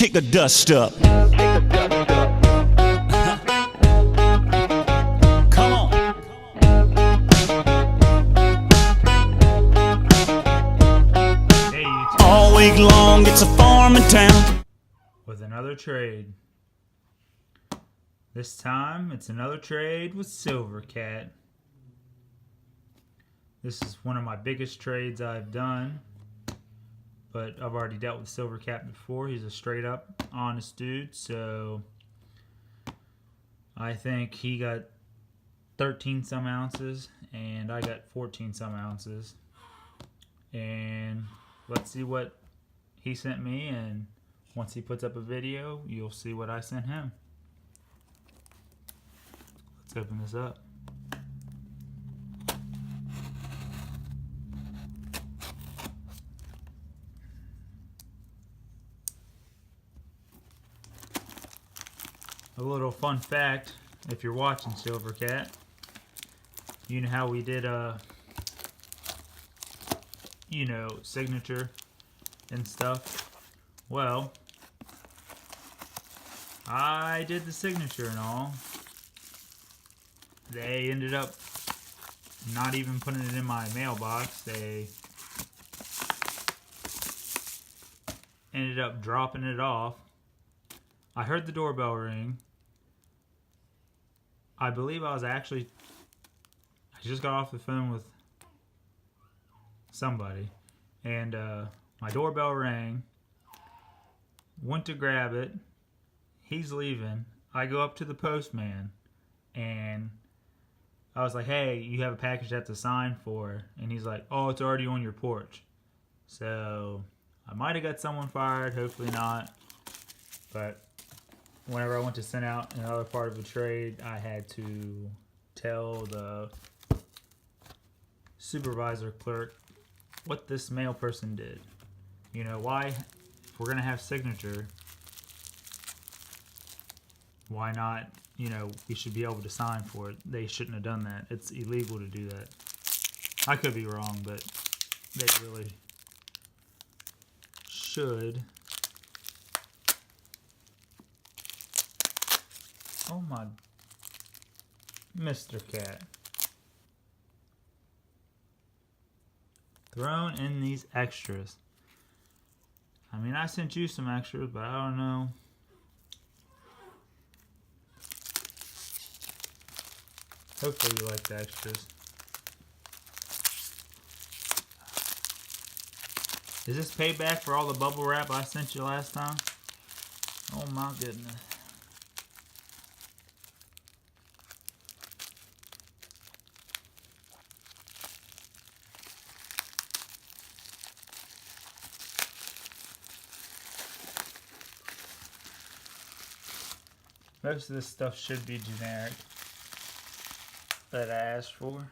kick the dust up. Come on. Hey, YouTube. All week long, it's a farm in town. With another trade. This time, it's another trade with Silvercat. This is one of my biggest trades I've done. But I've already dealt with Silvercat before. He's a straight up honest dude. So I think he got 13 some ounces and I got 14 some ounces. And let's see what he sent me, and once he puts up a video, you'll see what I sent him. Let's open this up. A little fun fact, if you're watching Silvercat, you know how we did signature and stuff. Well, I did the signature and all. They ended up not even putting it in my mailbox. They ended up dropping it off. I heard the doorbell ring. I believe I just got off the phone with somebody, and my doorbell rang. Went to grab it. He's leaving. I go up to the postman, and I was like, "Hey, you have a package I have to sign for," and he's like, "Oh, it's already on your porch." So I might have got someone fired. Hopefully not, but whenever I went to send out another part of the trade, I had to tell the supervisor clerk what this mail person did. You know, why, if we're going to have signature, why not, we should be able to sign for it. They shouldn't have done that. It's illegal to do that. I could be wrong, but they really should. Oh my, Mr. Cat. Thrown in these extras. I mean, I sent you some extras, but I don't know. Hopefully you like the extras. Is this payback for all the bubble wrap I sent you last time? Oh my goodness. Most of this stuff should be generic that I asked for.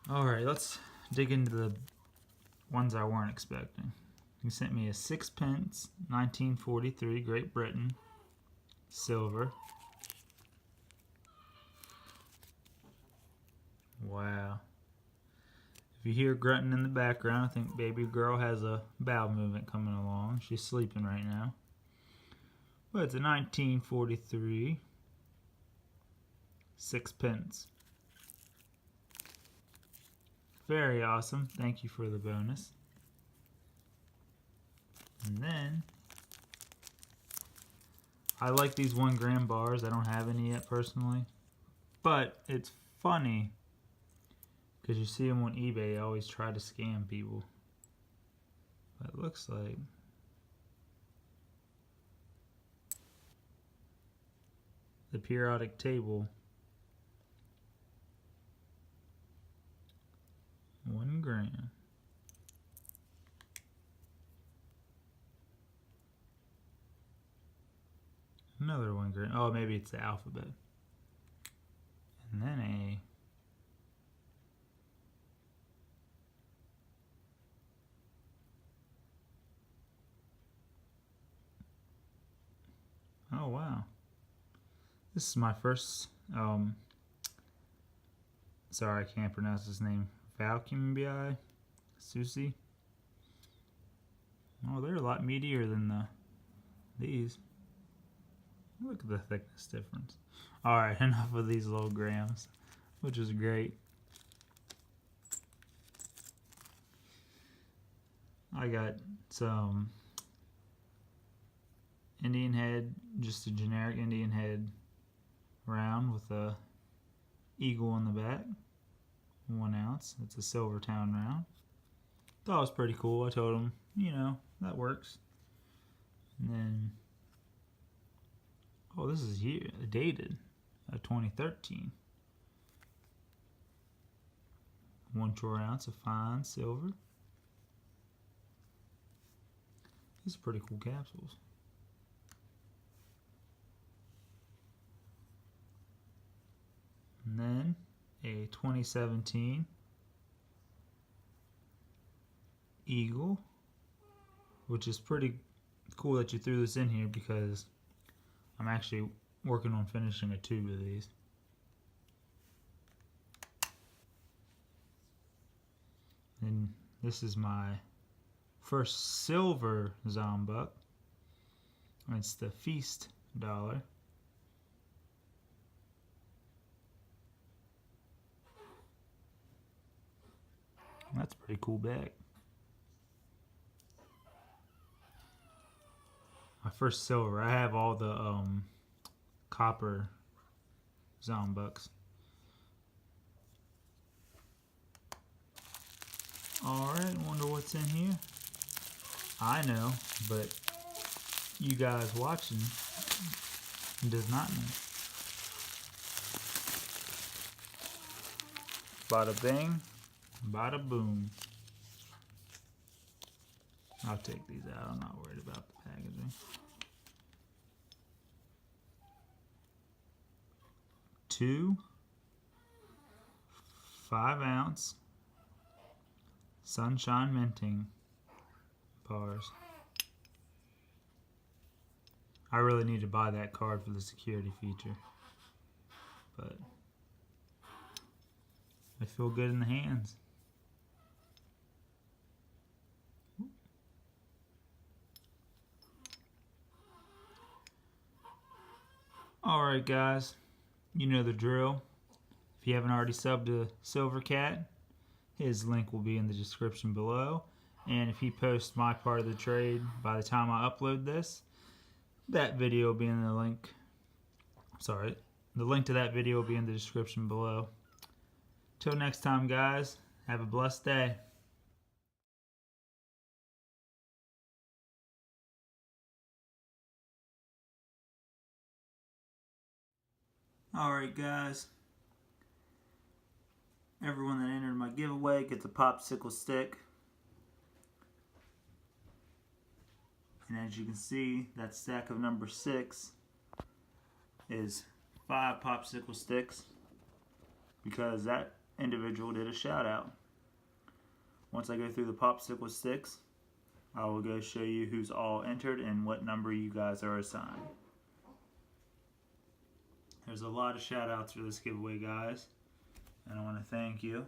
Alright, let's dig into the ones I weren't expecting. He sent me a 6-pence, 1943, Great Britain, silver. Wow. If you hear grunting in the background, I think baby girl has a bowel movement coming along. She's sleeping right now. Well, it's a 1943 6-pence. Very awesome. Thank you for the bonus. And then I like these 1 gram bars. I don't have any yet personally, but it's funny because you see them on eBay. They always try to scam people. But it looks like the periodic table. 1 gram. Another 1 gram. Oh, maybe it's the alphabet. And then oh wow. This is my first, sorry, I can't pronounce his name. Valkyrie, Susie. Oh, they're a lot meatier than these. Look at the thickness difference. Alright, enough of these low grams, which is great. I got some Indian head, just a generic Indian head round with a eagle on the back. 1 ounce. It's a Silvertown round. Thought it was pretty cool. I told him, you know, that works. And then, oh, this is dated, 2013. 1/4 ounce of fine silver. These are pretty cool capsules. And then a 2017 Eagle, which is pretty cool that you threw this in here because I'm actually working on finishing a tube of these. And this is my first silver Zombuck. It's the Feast dollar. That's a pretty cool bag. My first silver. I have all the copper Zombucks. Alright, wonder what's in here. I know, but you guys watching does not know. Bada bing, bada boom. I'll take these out. I'm not worried about the packaging. 2 5-ounce Sunshine Minting bars. I really need to buy that card for the security feature, but they feel good in the hands. Alright guys, you know the drill. If you haven't already subbed to Silvercat, his link will be in the description below. And if he posts my part of the trade by the time I upload this, that video will be in the link. Sorry, the link to that video will be in the description below. Till next time guys, have a blessed day. Alright guys, everyone that entered my giveaway gets a popsicle stick. And as you can see, that stack of number 6 is 5 popsicle sticks because that individual did a shout out. Once I go through the popsicle sticks, I will go show you who's all entered and what number you guys are assigned. There's a lot of shout outs for this giveaway guys, and I want to thank you.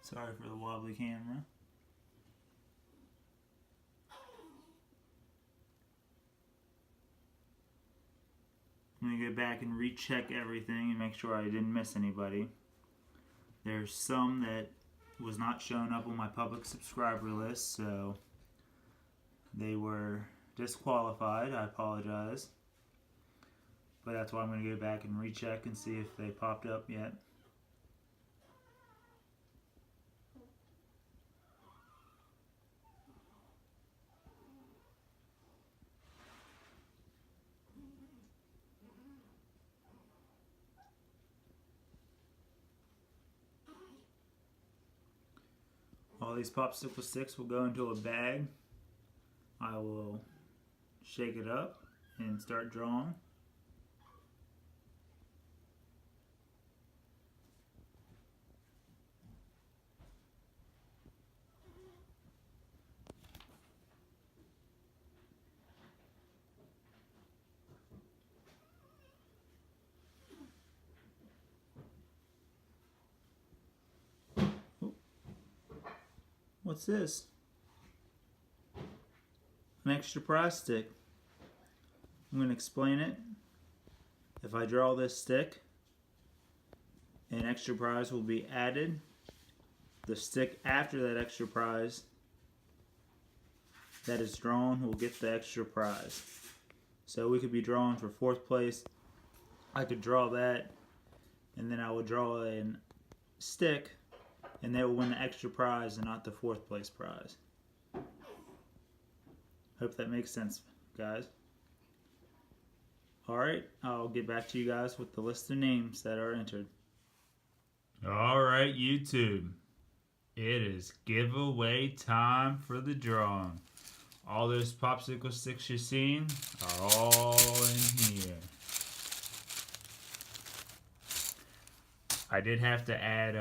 Sorry for the wobbly camera. I'm going to go back and recheck everything and make sure I didn't miss anybody. There's some that was not showing up on my public subscriber list, so they were disqualified. I apologize. But that's why I'm going to go back and recheck and see if they popped up yet. All these popsicle sticks will go into a bag. I will shake it up and start drawing. What's this? An extra prize stick. I'm going to explain it. If I draw this stick, an extra prize will be added. The stick after that extra prize that is drawn will get the extra prize. So we could be drawing for 4th place. I could draw that, and then I would draw a stick, and they will win the extra prize and not the 4th place prize. Hope that makes sense, guys. Alright, I'll get back to you guys with the list of names that are entered. Alright, YouTube. It is giveaway time for the drawing. All those popsicle sticks you've seen are all in here. I did have to add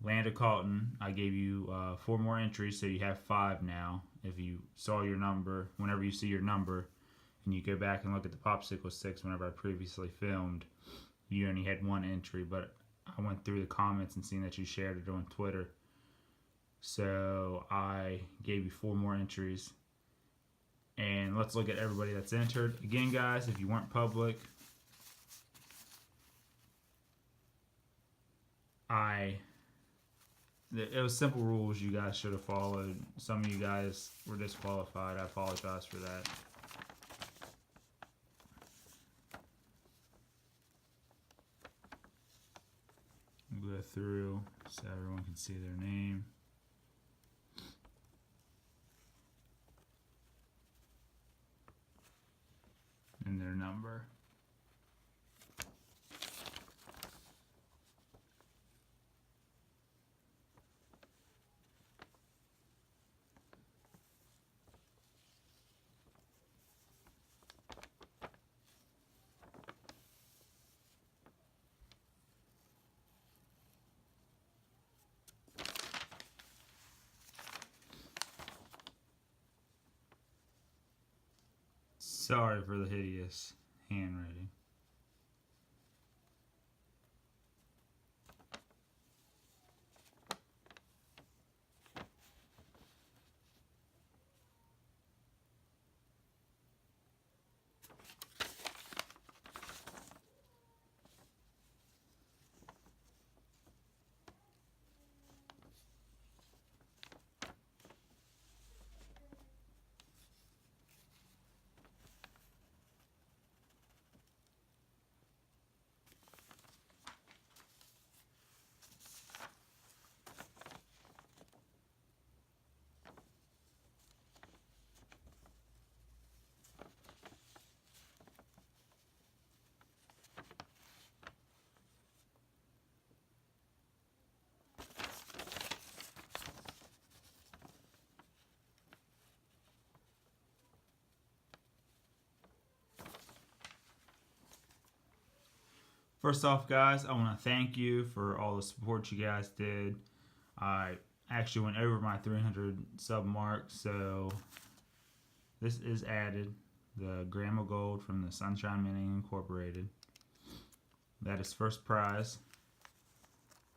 Landa Carlton. I gave you 4 more entries, so you have 5 now. If you saw your number, whenever you see your number, and you go back and look at the popsicle sticks whenever I previously filmed, you only had 1 entry, but I went through the comments and seen that you shared it on Twitter. So I gave you 4 more entries. And let's look at everybody that's entered. Again, guys, if you weren't public, it was simple rules you guys should have followed. Some of you guys were disqualified. I apologize for that. We'll go through so everyone can see their name. And their number. Sorry for the hideous handwriting. First off, guys, I want to thank you for all the support you guys did. I actually went over my 300 sub mark, so this is added. The Gram of Gold from the Sunshine Minting Incorporated. That is first prize.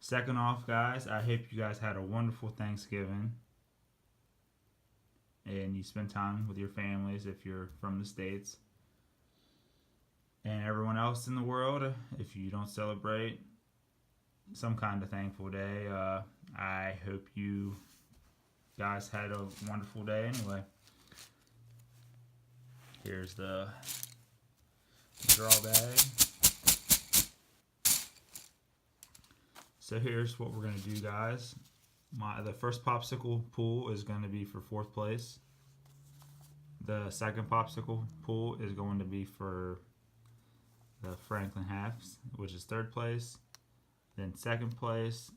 Second off, guys, I hope you guys had a wonderful Thanksgiving. And you spend time with your families if you're from the States. And everyone else in the world, if you don't celebrate some kind of thankful day, I hope you guys had a wonderful day anyway. Here's the draw bag. So here's what we're going to do, guys. The first popsicle pool is going to be for 4th place. The second popsicle pool is going to be for the Franklin Halves, which is 3rd place, then 2nd place,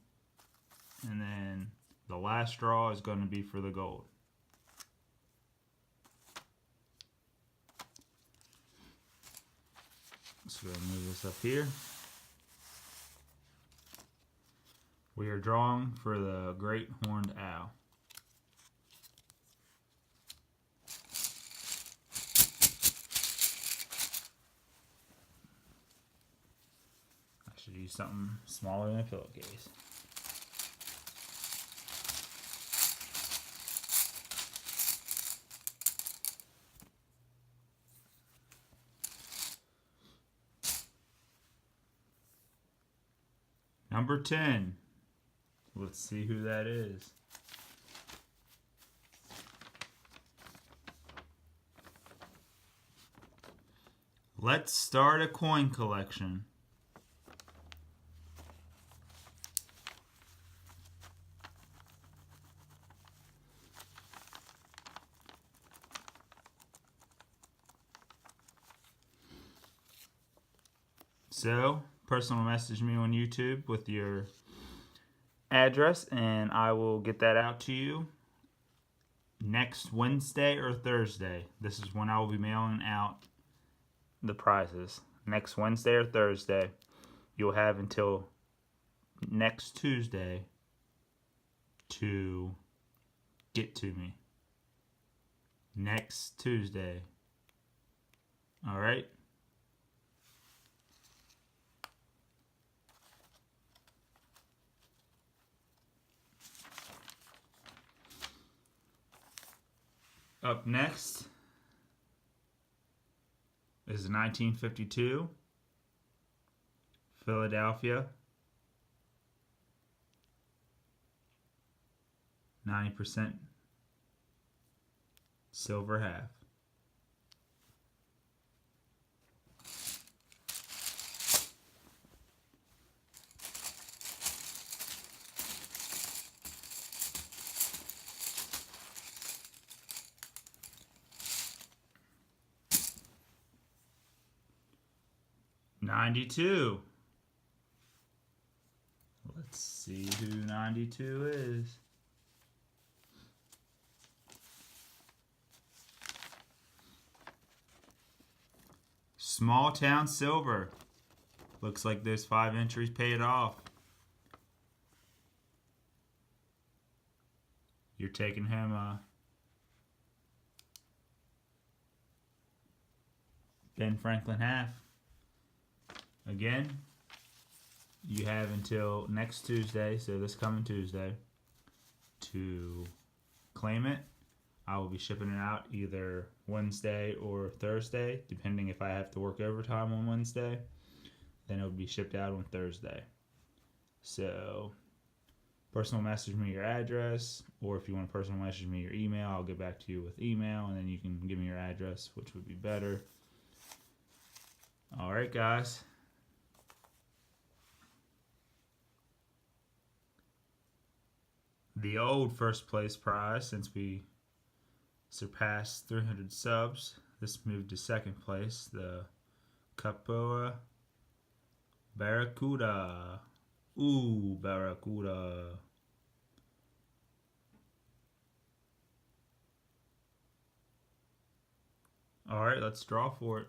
and then the last draw is going to be for the gold. So we're going to move this up here. We are drawing for the Great Horned Owl. Should use something smaller than a pillowcase. Number 10. Let's see who that is. Let's start a coin collection. So, personal message me on YouTube with your address and I will get that out to you next Wednesday or Thursday. This is when I will be mailing out the prizes. Next Wednesday or Thursday. You'll have until next Tuesday to get to me. Next Tuesday. Alright? Up next is 1952, Philadelphia, 90% silver half. '92. Let's see who 92 is. Small Town Silver. Looks like those 5 entries paid off. You're taking him Ben Franklin half. Again, you have until next Tuesday, so this coming Tuesday, to claim it. I will be shipping it out either Wednesday or Thursday, depending if I have to work overtime on Wednesday. Then it will be shipped out on Thursday. So, personal message me your address, or if you want to personal message me your email, I'll get back to you with email, and then you can give me your address, which would be better. Alright, guys. The old first place prize, since we surpassed 300 subs, this moved to second place, the Capoa Barracuda. Ooh, Barracuda. Alright, let's draw for it.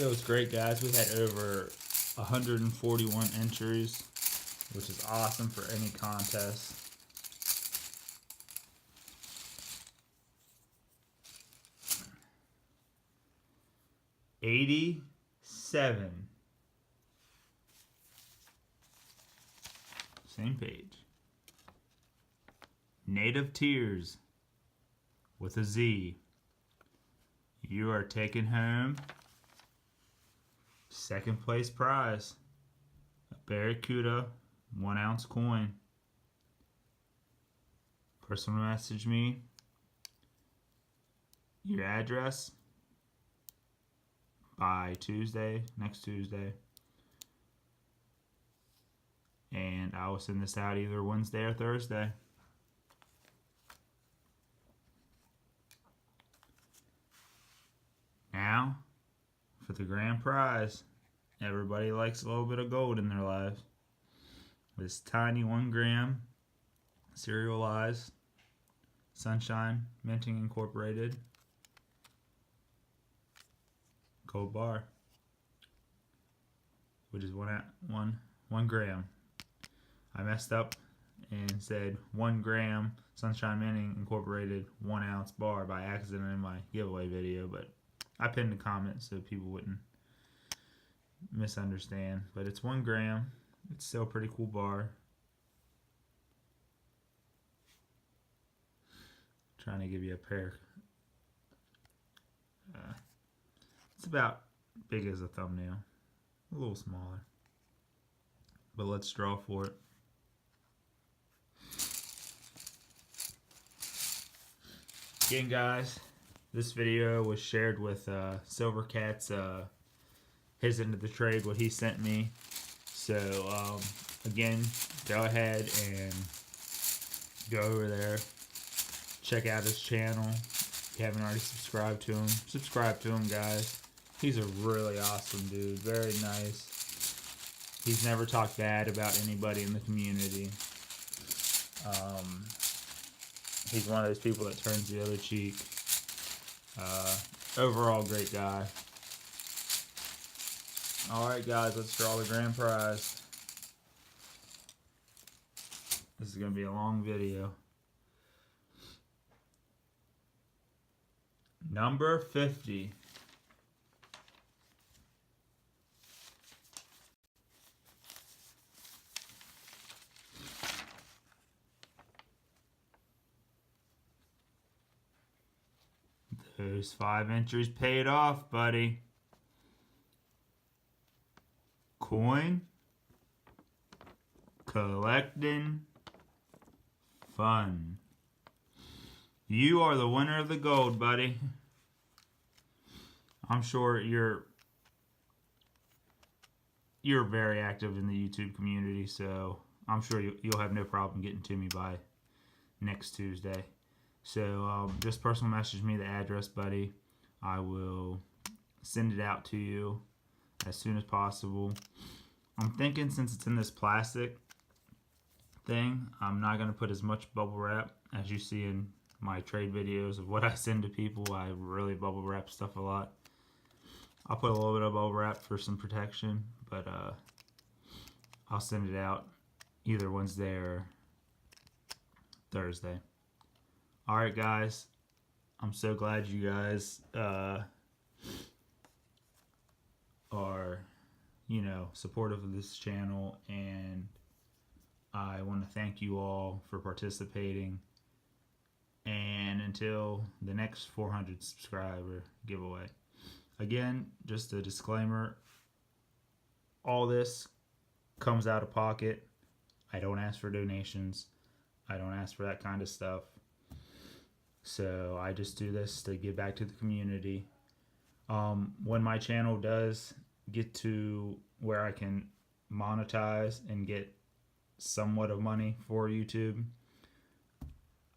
It was great, guys. We had over 141 entries, which is awesome for any contest. '87. Same page. Native Tears with a Z. You are taking home second place prize, a Barracuda 1 ounce coin. Personal message me your address by Tuesday, next Tuesday, and I will send this out either Wednesday or Thursday. Now for the grand prize. Everybody likes a little bit of gold in their lives. This tiny 1 gram serialized Sunshine Minting Incorporated gold bar, which is one gram. I messed up and said 1 gram Sunshine Minting Incorporated 1 ounce bar by accident in my giveaway video, but I pinned a comment so people wouldn't misunderstand. But it's 1 gram. It's still a pretty cool bar. Trying to give you a pair. It's about big as a thumbnail, a little smaller, but let's draw for it. Again, guys, this video was shared with Silvercat's his end of the trade, what he sent me. So again, go ahead and go over there, check out his channel. If you haven't already subscribed to him, subscribe to him, guys. He's a really awesome dude, very nice. He's never talked bad about anybody in the community. He's one of those people that turns the other cheek. Overall, great guy. Alright, guys, let's draw the grand prize. This is going to be a long video. Number 50. Those 5 entries paid off, buddy. Coin collecting fun. You are the winner of the gold, buddy. I'm sure you're very active in the YouTube community, so I'm sure you'll have no problem getting to me by next Tuesday. So just personal message me the address, buddy. I will send it out to you as soon as possible. I'm thinking, since it's in this plastic thing, I'm not going to put as much bubble wrap as you see in my trade videos of what I send to people. I really bubble wrap stuff a lot. I'll put a little bit of bubble wrap for some protection, but I'll send it out either Wednesday or Thursday. Alright, guys, I'm so glad you guys are, supportive of this channel, and I want to thank you all for participating. And until the next 400 subscriber giveaway. Again, just a disclaimer, all this comes out of pocket. I don't ask for donations. I don't ask for that kind of stuff. So I just do this to give back to the community. When my channel does get to where I can monetize and get somewhat of money for YouTube,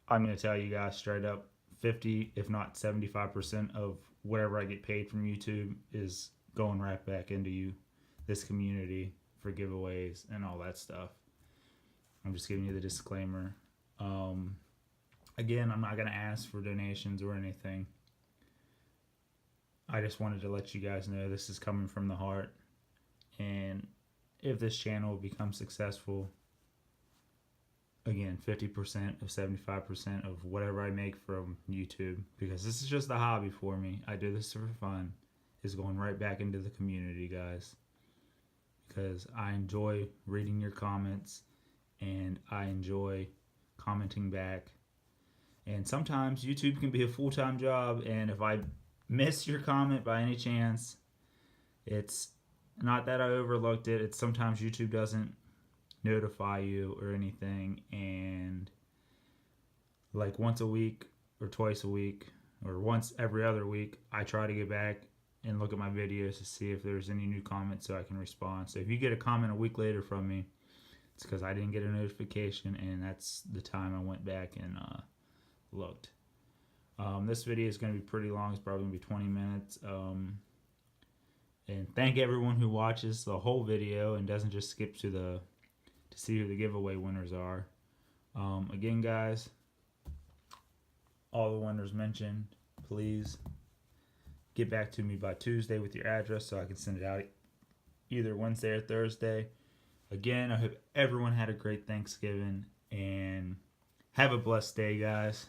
I'm going to tell you guys straight up, 50, if not 75% of whatever I get paid from YouTube is going right back into this community for giveaways and all that stuff. I'm just giving you the disclaimer. Again, I'm not going to ask for donations or anything. I just wanted to let you guys know this is coming from the heart. And if this channel becomes successful, again, 50% of 75% of whatever I make from YouTube, because this is just a hobby for me, I do this for fun, is going right back into the community, guys. Because I enjoy reading your comments, and I enjoy commenting back. And sometimes YouTube can be a full-time job, and if I miss your comment by any chance, it's not that I overlooked it. It's sometimes YouTube doesn't notify you or anything, and like once a week or twice a week or once every other week, I try to get back and look at my videos to see if there's any new comments so I can respond. So if you get a comment a week later from me, it's because I didn't get a notification, and that's the time I went back and looked. This video is going to be pretty long. It's probably going to be 20 minutes. And thank everyone who watches the whole video and doesn't just skip to see who the giveaway winners are. Again, guys, all the winners mentioned, please get back to me by Tuesday with your address so I can send it out either Wednesday or Thursday. Again, I hope everyone had a great Thanksgiving, and have a blessed day, guys.